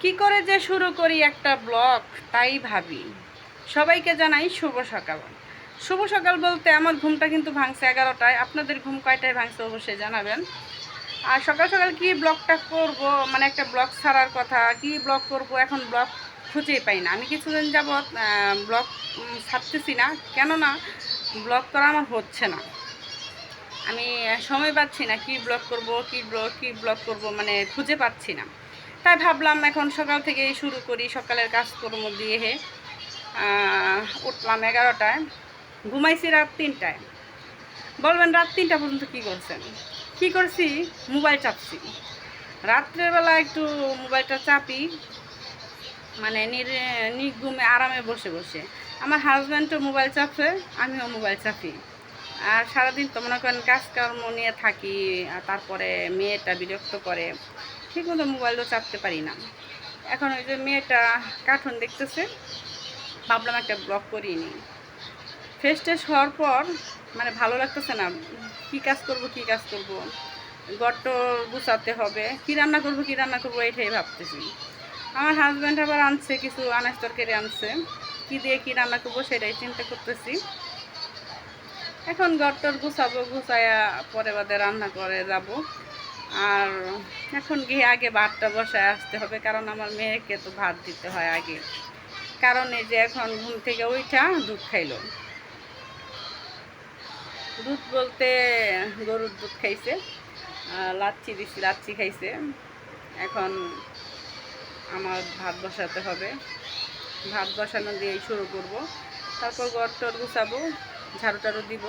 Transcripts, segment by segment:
কি করে যে শুরু করি একটা ব্লগ তাই ভাবি। সবাইকে জানাই শুভ সকাল। শুভ সকাল বলতে আমার ঘুমটা কিন্তু ভাঙছে 11টায়। আপনাদের ঘুম কয়টায় ভাঙছে অবশ্যই জানাবেন। আর সকাল সকাল কি ব্লগটা করব, মানে একটা ব্লগ ছাড়ার কথা, কি ব্লগ করব এখন ব্লগ খুঁজেই পাই না। আমি কিছুদিন যাবৎ ব্লগ ছাড়তেছি না, কেননা ব্লগ করা আমার হচ্ছে না। আমি সময় পাচ্ছি না, কি ব্লগ করব কি ব্লগ করব, মানে খুঁজে পাচ্ছি না। তাই ভাবলাম এখন সকাল থেকেই শুরু করি, সকালের কাজকর্ম দিয়ে উঠলাম 11টায়, ঘুমাইছি রাত 3টায়। বলবেন রাত 3টা পর্যন্ত কী করছেন? কি করছি? মোবাইল চাপছি। রাত্রেবেলা একটু মোবাইলটা চাপি, মানে নির্ঘুমে আরামে বসে বসে। আমার হাজব্যান্ডও মোবাইল চাপে, আমিও মোবাইল চাপি। আর সারাদিন তো মনে করেন কাজকর্ম নিয়ে থাকি, আর তারপরে মেয়েটা বিরক্ত করে, ঠিক মতো মোবাইলও চাপতে পারি না। এখন ওই যে মেয়েটা কার্টুন দেখতেছে, ভাবলাম একটা ব্লগ করিয়ে নিই। ফ্রেশ ট্রেশ হওয়ার পর মানে ভালো লাগতেছে না, কী কাজ করব গট্ট গুছাতে হবে, কী রান্না করবো এটাই ভাবতেছি। আমার হাজব্যান্ড আবার আনছে কিছু আনাজ তরকারি আনছে, কী দিয়ে কী রান্না করবো সেটাই চিন্তা করতেছি। এখন গট্টর গুছায়া পরে বাদে রান্না করে যাব। আর এখন গিয়ে আগে ভাতটা বসায় আসতে হবে, কারণ আমার মেয়েকে তো ভাত দিতে হয় আগে। কারণ এই যে এখন ঘুম থেকে উঠা দুধ খাইলো, দুধ বলতে গরুর দুধ খাইছে, লাচ্ছি দিছি, লাচ্ছি খাইছে। এখন আমার ভাত বসাতে হবে, ভাত বসানো দিয়েই শুরু করব। তারপর গট্টর গুছাবো, ঝাড়ু টাড়ু দিব,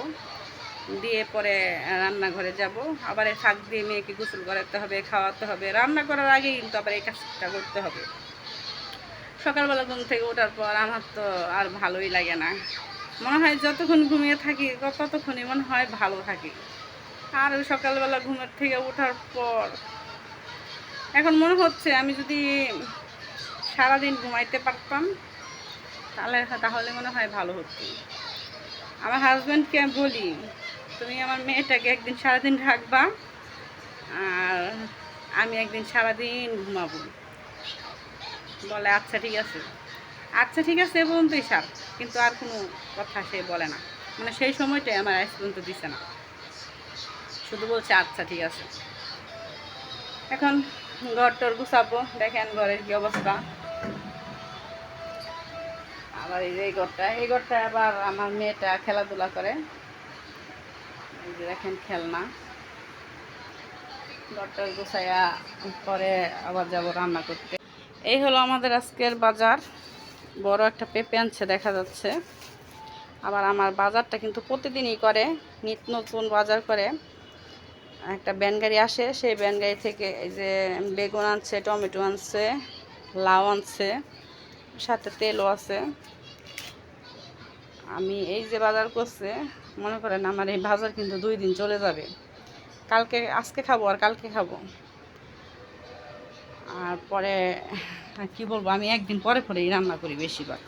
দিয়ে পরে রান্নাঘরে যাব। আবার এই শাক দিয়ে মেয়েকে গোসল করাতে হবে, খাওয়াতে হবে। রান্না করার আগেই কিন্তু আবার এই কাজটা করতে হবে। সকালবেলা ঘুম থেকে ওঠার পর আমার তো আর ভালোই লাগে না, মনে হয় যতক্ষণ ঘুমিয়ে থাকি ততক্ষণই মনে হয় ভালো থাকি। আর ওই সকালবেলা ঘুমের থেকে ওঠার পর এখন মনে হচ্ছে আমি যদি সারাদিন ঘুমাইতে পারতাম তাহলে মনে হয় ভালো হতো। আমার হাজব্যান্ডকে আমি বলি, তুমি আমার মেয়েটাকে একদিন সারাদিন রাখবা, আর আমি একদিন সারাদিন ঘুমাবো। বলে আচ্ছা ঠিক আছে, আচ্ছা ঠিক আছে পর্যন্তই সার, কিন্তু আর কোনো কথা সে বলে না। মানে সেই সময়টাই আমার আজ পর্যন্ত দিছে না, শুধু বলছে আচ্ছা ঠিক আছে। এখন ঘরটর গুছাবো, দেখেন ঘরের কি অবস্থা। আবার এই ঘরটা আবার আমার মেয়েটা খেলাধুলা করে, এই যে দেখেন খেলনা। ঘরটর গুছাইয়া পরে আবার যাব রান্না করতে। এই হলো আমাদের আজকের বাজার, বড় একটা পেঁপে আনছে দেখা যাচ্ছে। আবার আমার বাজারটা কিন্তু প্রতিদিনই করে, নিত্য নতুন বাজার করে। একটা ভ্যান গাড়ি আসে, সেই ভ্যান গাড়ি থেকে এই যে বেগুন আনছে, টমেটো আনছে, লাউ আনছে, সাথে তেলও আছে। আমি এই যে বাজার করছে, মনে করেন আমার এই বাজার কিন্তু 2 দিন চলে যাবে। আজকে খাবো আর কালকে খাবো। আর পরে কি বলবো, আমি একদিন পরে পরেই রান্না করি বেশিরভাগ।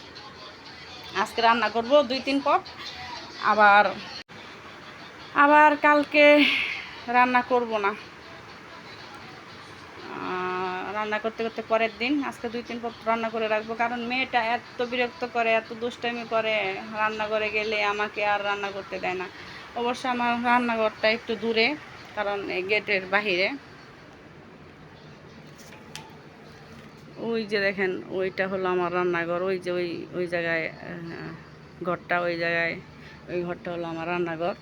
আজকে রান্না করব 2-3 পর, আবার আবার কালকে রান্না করব না, রান্না করতে করতে পরের দিন আজকে 2-3 পর রান্না করে রাখবো। কারণ মেয়েটা এত বিরক্ত করে, এত দুষ্টামি করে, রান্নাঘরে গেলে আমাকে আর রান্না করতে দেয় না। অবশ্য আমার রান্নাঘরটা একটু দূরে, কারণ এই গেটের বাহিরে। ওই যে দেখেন ওইটা হলো আমার রান্নাঘর, ওই যে ওই জায়গায় ঘরটা, ওই ঘরটা হলো আমার রান্নাঘর।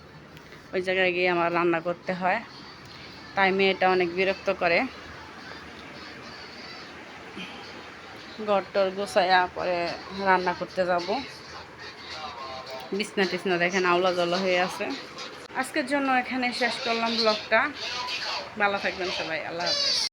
ওই জায়গায় গিয়ে আমার রান্না করতে হয়, তাই মেয়েটা অনেক বিরক্ত করে। ঘরটর গোছাইয়া পরে রান্না করতে যাব। বিছনা টিছনা দেখেন আওলা জলা হয়ে আছে। আজকের জন্য এখানে শেষ করলাম ব্লগটা। ভালো থাকবেন সবাই, আল্লাহ হাফেজ।